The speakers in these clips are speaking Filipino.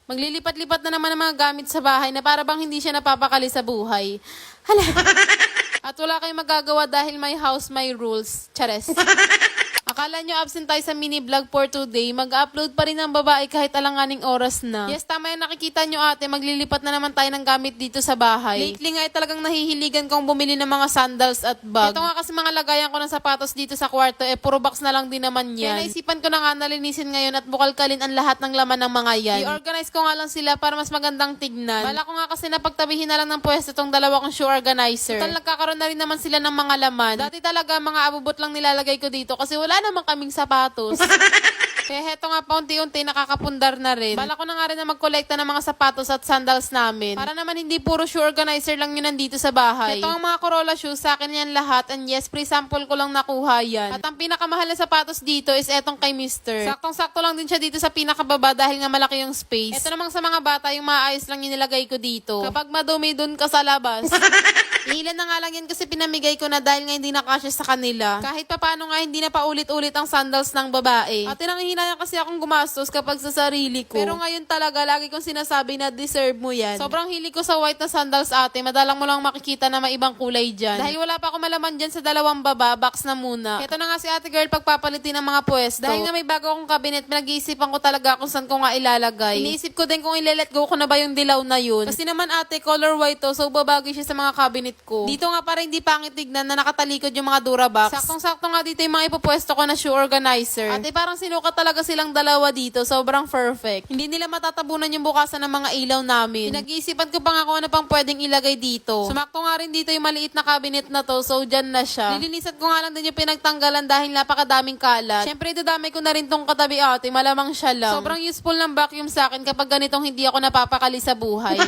Maglilipat-lipat na naman ang mga gamit sa bahay na para bang hindi siya napapakali sa buhay. Hala. At wala kayong magagawa dahil my house, my rules. Chares. Akala nyo absent tayo sa mini vlog for today, mag-upload pa rin ang babae kahit alanganing oras na. Yes, tama yung nakikita nyo ate, maglilipat na naman tayo ng gamit dito sa bahay. Lately nga ay talagang nahihiligan kong bumili ng mga sandals at bag. Ito nga kasi mga lagayan ko ng sapatos dito sa kwarto, puro box na lang din naman yan. Kaya naisipan ko na nga nalinisin ngayon at bukalkalin ang lahat ng laman ng mga yan. I-organize ko nga lang sila para mas magandang tignan. Bala ko nga kasi napagtabihin na lang ng pwesto tong dalawa kong shoe organizer. Total nagkakaroon na rin naman sila ng mga laman. Dati talaga mga abubot lang nilalagay ko dito kasi wala naman kaming sapatos. Kaya heto nga paunti-unti nakakapundar na rin. Bala ko na nga rin na mag-kolekta ng mga sapatos at sandals namin. Para naman hindi puro shoe organizer lang yun nandito sa bahay. Ito ang mga Corolla shoes, sa akin yan lahat. And yes, pre-sample ko lang nakuha yan. At ang pinakamahal na sapatos dito is etong kay Mr. Saktong-sakto lang din siya dito sa pinakababa dahil nga malaki yung space. Ito namang sa mga bata, yung maayos lang yung nilagay ko dito. Kapag madumi, dun ka sa labas. Ilan na nga lang yan kasi pinamigay ko na dahil nga hindi nakasya sa kanila. Kahit paano nga hindi na paulit-ulit ang sandals ng babae. At hinayang kasi akong gumastos kapag sa sarili ko. Pero ngayon talaga, lagi kong sinasabi na deserve mo yan. Sobrang hilig ko sa white na sandals ate. Madalang mo lang makikita na may ibang kulay dyan. Dahil wala pa ako malaman dyan sa dalawang baba, box na muna. Ito na nga si ate girl pagpapalitin ng mga pwesto. Dahil nga may bago akong cabinet, pinag-iisipan ko talaga kung saan ko nga ilalagay. Iniisip ko din kung ile-let go ko na ba yung dilaw na yun. Kasi naman ate, color white to, so babagay siya sa mga cabinet ko. Dito nga para hindi pangit tignan na nakatalikod yung mga Durabox. Saktong-sakto nga dito yung mga ipupwesto ko na shoe organizer. Ate parang sinukat talaga silang dalawa dito, sobrang perfect. Hindi nila matatabunan yung bukasan ng mga ilaw namin. Pinag-iisipan ko pa nga kung ano pang pwedeng ilagay dito. Sumakto nga rin dito yung maliit na cabinet na to, so dyan na siya. Nilinisan ko nga lang din yung pinagtanggalan dahil napakadaming kalat. Syempre idadamay ko na rin tong katabi ate, malamang siya lang. Sobrang useful ng vacuum sa akin kapag ganitong hindi ako napapakali sa buhay.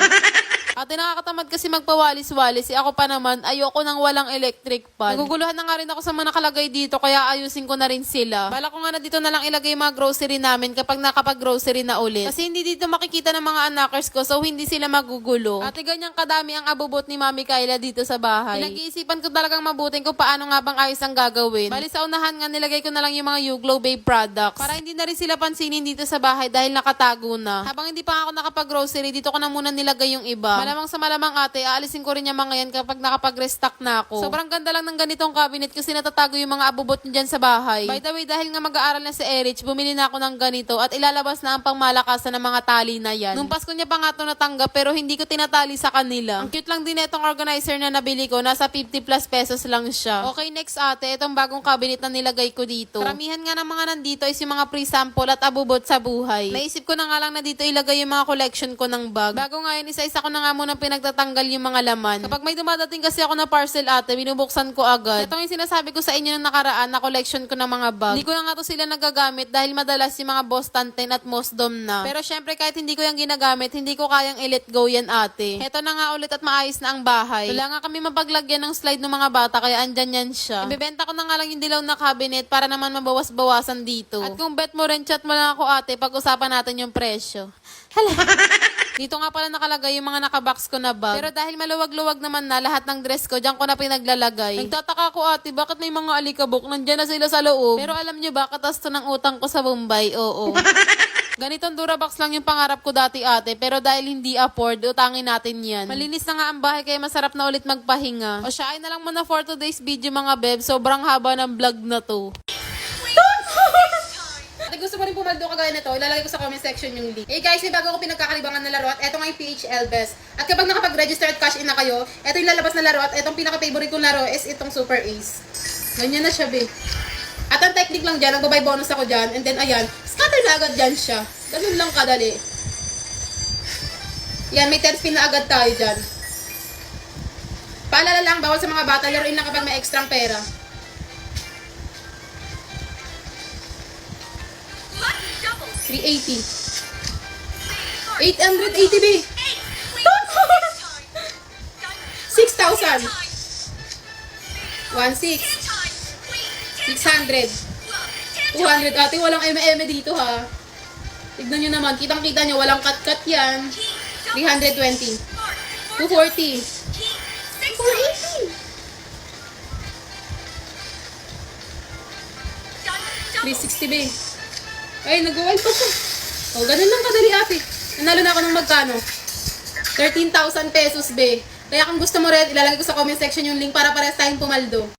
Ate, nakakatamad kasi magpawalis-walis. Ako pa naman, ayoko nang walang electric pan. Naguguluhan na nga rin ako sa mga nakalagay dito, kaya ayusin ko na rin sila. Bala ko nga na dito na lang ilagay yung mga grocery namin kapag nakapag-grocery na ulit. Kasi hindi dito makikita ng mga anakers ko, so hindi sila magugulo. Ate, ganyang kadami ang abubot ni Mami Kyla dito sa bahay. Pinag-iisipan ko talagang mabuting kung paano nga bang ayos ang gagawin. Bali sa unahan nga, nilagay ko na lang yung mga Uglow Babe products. Para hindi na rin sila pansinin dito sa bahay dahil nakatago na. Habang hindi pa ako nakapag-grocery, dito ko na muna nilagay yung iba. Malamang sa malamang ate, aalisin ko rin yung mga yan kapag nakapag-restock na ako. Sobrang ganda lang ng ganitong cabinet kasi natatago yung mga abubot nyo dyan sa bahay. By the way, dahil nga mag-aaral na si Erich, bumili na ako ng ganito at ilalabas na ang pangmalakasan ng mga tali na yan. Nung Pasko niya pa nga ito natanggap pero hindi ko tinatali sa kanila. Ang cute lang din itong organizer na nabili ko, nasa 50 plus pesos lang siya. Okay, next ate, itong bagong cabinet na nilagay ko dito. Karamihan nga ng mga nandito is yung mga pre-sample at abubot sa buhay. Naisip ko na nga lang na dito ilagay yung mga collection ko ng bag. Bago nga yun, isa-isa ko na nga muna pinagtatanggal yung mga laman. Kapag may dumadating kasi ako na parcel ate, binubuksan ko agad. Ito yung sinasabi ko sa inyo nung nakaraan na collection ko ng mga bag. Hindi ko na nga to sila nagagamit dahil madalas yung mga Boston 10 at Mosdom na. Pero syempre kahit hindi ko yung ginagamit, hindi ko kayang i-let go yan ate. Heto na nga ulit at maayos na ang bahay. Wala nga kami mapaglagyan ng slide ng mga bata kaya andyan yan siya. Ibebenta ko na nga lang yung dilaw na cabinet para naman mabawas-bawasan dito. At kung bet mo rin, chat mo lang ako ate, pag-usapan natin yung presyo. Hala. Dito nga pala nakalagay yung mga nakabox ko na bag. Pero dahil maluwag-luwag naman na lahat ng dress ko, diyan ko na pinaglalagay. Nagtataka ko ate, bakit may mga alikabok? Nandiyan na sila sa loob. Pero alam nyo ba, katas to ng utang ko sa Bombay, oo. Ganitong Durabox lang yung pangarap ko dati ate, pero dahil hindi afford, utangin natin yan. Malinis na nga ang bahay kaya masarap na ulit magpahinga. O siya, ay na lang muna for today's video mga beb, sobrang haba ng vlog na to. At gusto mo rin pumaldo kagaya nito, ilalagay ko sa comment section yung link. Hey guys, may bago ko pinagkakalibangan na laro at eto nga yung PHL Best. At kapag nakapag-register at cash in na kayo, eto yung lalabas na laro at etong pinaka-favorite kong laro is itong Super Ace. Ganyan na siya, be. At ang technique lang dyan, nagbabay bonus ako dyan, and then ayan, scatter na agad dyan siya. Ganun lang kadali. Yan, may 10 spin na agad tayo dyan. Paalala lang, bawal sa mga bata, laruin lang kapag may extrang pera. $380. 880 B. 6,000. 1,600. 600. 200. Ate, walang eme dito ha. Tignan nyo naman. Kitang-kita nyo. Walang cut-cut yan. 320. 240. 480. 360 B. Ay, nag-wild pa siya. O, ganun lang kadali ate. Nanalo na ako ng magkano? 13,000 pesos, be. Kaya kung gusto mo rin, ilalagay ko sa comment section yung link para parehas tayong pumaldo.